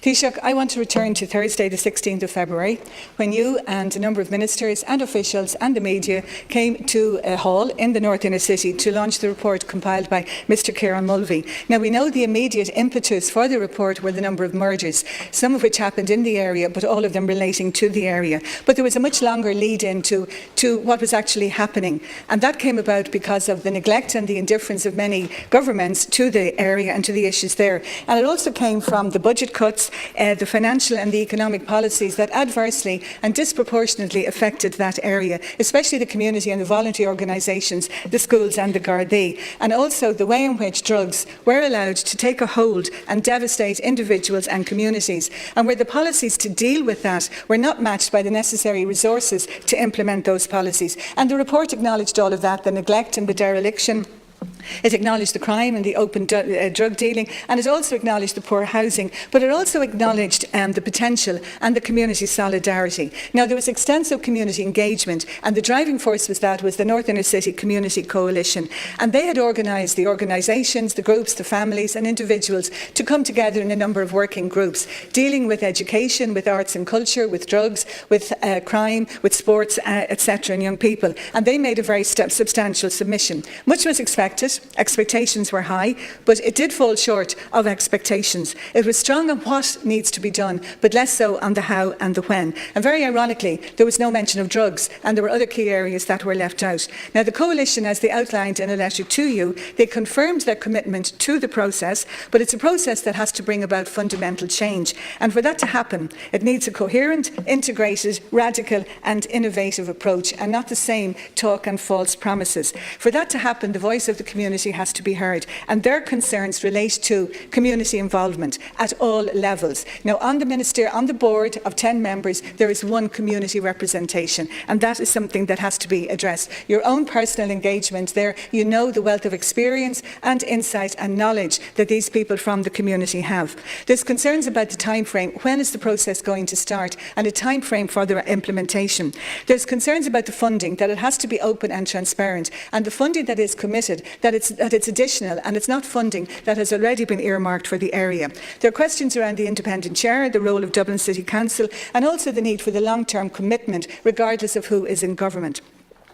Taoiseach, I want to return to Thursday the 16th of February when you and a number of ministers and officials and the media came to a hall in the North Inner City to launch the report compiled by Mr Kieran Mulvey. Now we know the immediate impetus for the report were the number of murders, some of which happened in the area but all of them relating to the area. But there was a much longer lead in to what was actually happening, and that came about because of the neglect and the indifference of many governments to the area and to the issues there. And it also came from the budget cuts, the financial and the economic policies that adversely and disproportionately affected that area, especially the community and the voluntary organisations, the schools and the Gardaí, and also the way in which drugs were allowed to take a hold and devastate individuals and communities, and where the policies to deal with that were not matched by the necessary resources to implement those policies. And the report acknowledged all of that, the neglect and the dereliction. It acknowledged the crime and the open drug dealing, and it also acknowledged the poor housing, but it also acknowledged the potential and the community solidarity. Now, there was extensive community engagement, and the driving force was the North Inner City Community Coalition, and they had organised the organisations, the groups, the families and individuals to come together in a number of working groups, dealing with education, with arts and culture, with drugs, with crime, with sports, etc. and young people, and they made a very substantial submission. Much was expected. Expectations were high, but it did fall short of expectations. It was strong on what needs to be done, but less so on the how and the when. And very ironically, there was no mention of drugs, and there were other key areas that were left out. Now, the Coalition, as they outlined in a letter to you, they confirmed their commitment to the process, but it's a process that has to bring about fundamental change. And for that to happen, it needs a coherent, integrated, radical and innovative approach, and not the same talk and false promises. For that to happen, the voice of the community has to be heard, and their concerns relate to community involvement at all levels. Now, on the board of 10 members, there is one community representation, and that is something that has to be addressed. Your own personal engagement there, you know the wealth of experience and insight and knowledge that these people from the community have. There's concerns about the time frame. When is the process going to start, and a time frame for the implementation? There's concerns about the funding, that it has to be open and transparent, and the funding that is committed, that it's additional and it's not funding that has already been earmarked for the area. There are questions around the independent chair, the role of Dublin City Council, and also the need for the long-term commitment regardless of who is in government.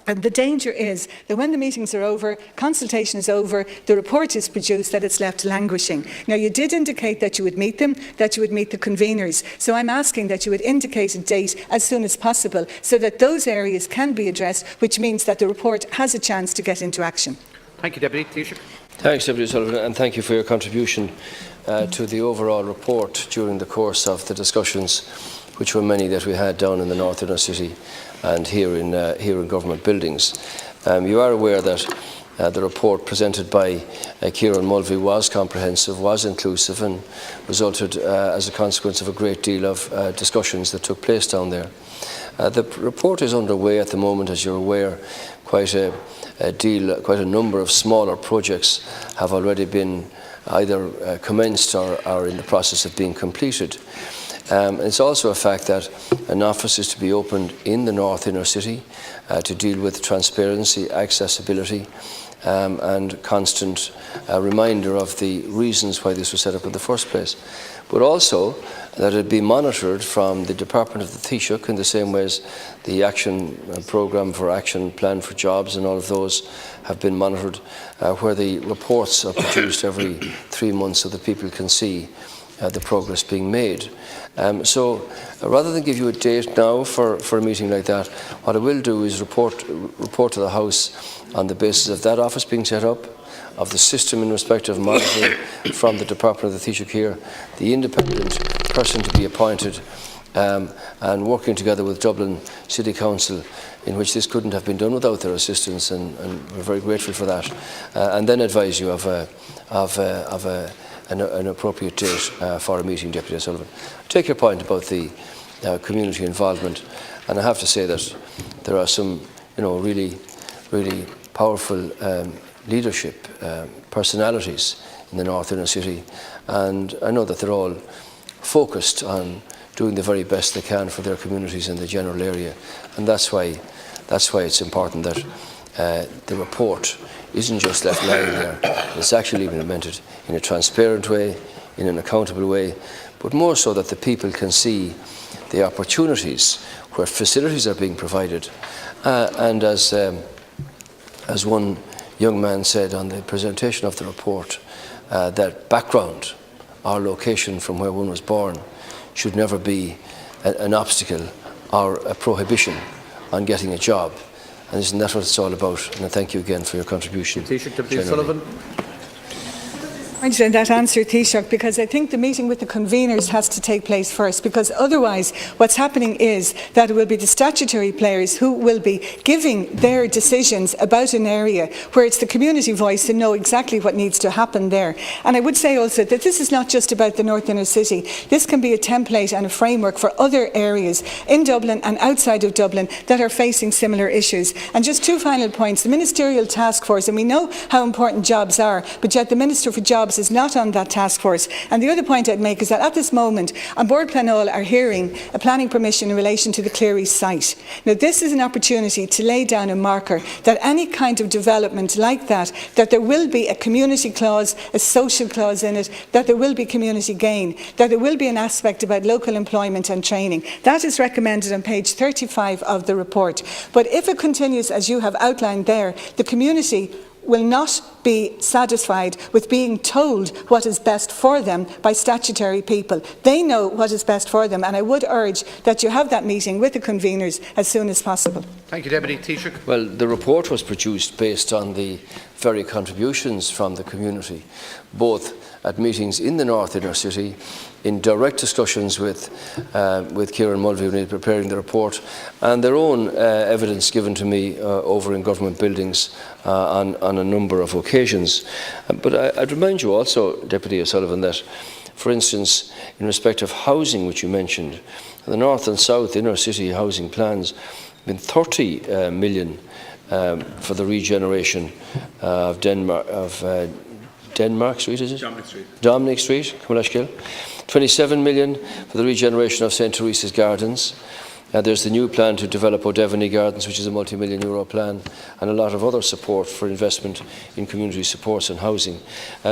And the danger is that when the meetings are over, consultation is over, the report is produced, that it's left languishing. Now, you did indicate that you would meet them, that you would meet the conveners. So I'm asking that you would indicate a date as soon as possible so that those areas can be addressed, which means that the report has a chance to get into action. Thank you, Deputy Taoiseach. Thanks, Deputy Sullivan, and thank you for your contribution to the overall report during the course of the discussions, which were many that we had down in the North Inner City and here in government buildings. You are aware that the report presented by Kieran Mulvey was comprehensive, was inclusive, and resulted as a consequence of a great deal of discussions that took place down there. The report is underway at the moment, as you're aware. Quite a number of smaller projects have already been either commenced or are in the process of being completed. It's also a fact that an office is to be opened in the North Inner City to deal with transparency, accessibility, and constant reminder of the reasons why this was set up in the first place. But also that it be monitored from the Department of the Taoiseach in the same way as the action programme for action, plan for jobs, and all of those have been monitored, where the reports are produced every 3 months so that people can see the progress being made. So rather than give you a date now for a meeting like that, what I will do is report to the House on the basis of that office being set up, of the system in respect of monitoring from the Department of the Taoiseach here, the independent person to be appointed, and working together with Dublin City Council, in which this couldn't have been done without their assistance, and we're very grateful for that, and then advise you of an appropriate date for a meeting, Deputy Sullivan. Take your point about the community involvement, and I have to say that there are some, really powerful leadership personalities in the North Inner City, and I know that they're all focused on doing the very best they can for their communities in the general area, and that's why it's important that the report isn't just left lying there. It's actually been implemented in a transparent way, in an accountable way, but more so that the people can see the opportunities where facilities are being provided. And as one young man said on the presentation of the report, that background, our location from where one was born, should never be an obstacle or a prohibition on getting a job. And isn't that what it's all about? And I thank you again for your contribution. Taoiseach Deputy O'Sullivan. And that answer, Taoiseach, because I think the meeting with the conveners has to take place first, because otherwise what's happening is that it will be the statutory players who will be giving their decisions about an area where it's the community voice to know exactly what needs to happen there. And I would say also that this is not just about the North Inner City. This can be a template and a framework for other areas in Dublin and outside of Dublin that are facing similar issues. And just two final points. The Ministerial Task Force, and we know how important jobs are, but yet the Minister for Jobs is not on that task force. And the other point I'd make is that at this moment, An Bord Pleanála are hearing a planning permission in relation to the Cleary site. Now, this is an opportunity to lay down a marker that any kind of development like that there will be a community clause, a social clause in it, that there will be community gain, that there will be an aspect about local employment and training. That is recommended on page 35 of the report. But if it continues as you have outlined there, the community will not be satisfied with being told what is best for them by statutory people. They know what is best for them, and I would urge that you have that meeting with the conveners as soon as possible. Thank you, Deputy Taoiseach. Well, the report was produced based on the very contributions from the community, both at meetings in the North Inner City, in direct discussions with Kieran Mulvey preparing the report, and their own evidence given to me over in government buildings on a number of occasions. But I'd remind you also, Deputy O'Sullivan, that, for instance, in respect of housing, which you mentioned, the North and South Inner City housing plans have been 30 million for the regeneration of Denmark Street, is it? Dominic Street, Cumulashkill. 27 million for the regeneration of St. Teresa's Gardens. There's the new plan to develop O'Devany Gardens, which is a multi-million euro plan, and a lot of other support for investment in community supports and housing.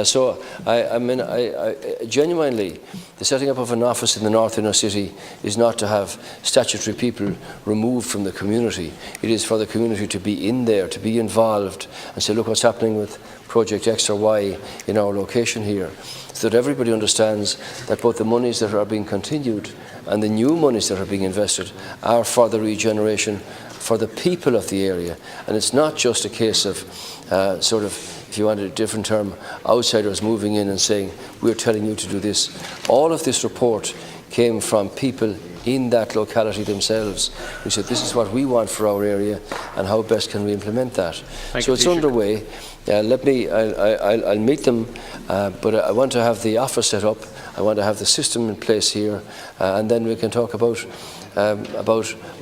So I genuinely, the setting up of an office in the North Inner City is not to have statutory people removed from the community. It is for the community to be in there, to be involved, and say, look what's happening with Project X or Y in our location here, so that everybody understands that both the monies that are being continued and the new monies that are being invested are for the regeneration, for the people of the area. And it's not just a case of sort of, if you wanted a different term, outsiders moving in and saying, we're telling you to do this. All of this report came from people in that locality themselves who said, this is what we want for our area and how best can we implement that. So it's underway. I'll meet them, but I want to have the office set up. I want to have the system in place here, and then we can talk about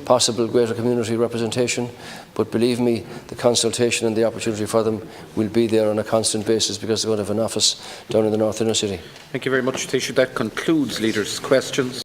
possible greater community representation. But believe me, the consultation and the opportunity for them will be there on a constant basis, because they're going to have an office down in the North Inner City. Thank you very much, Taoiseach. That concludes Leaders' Questions.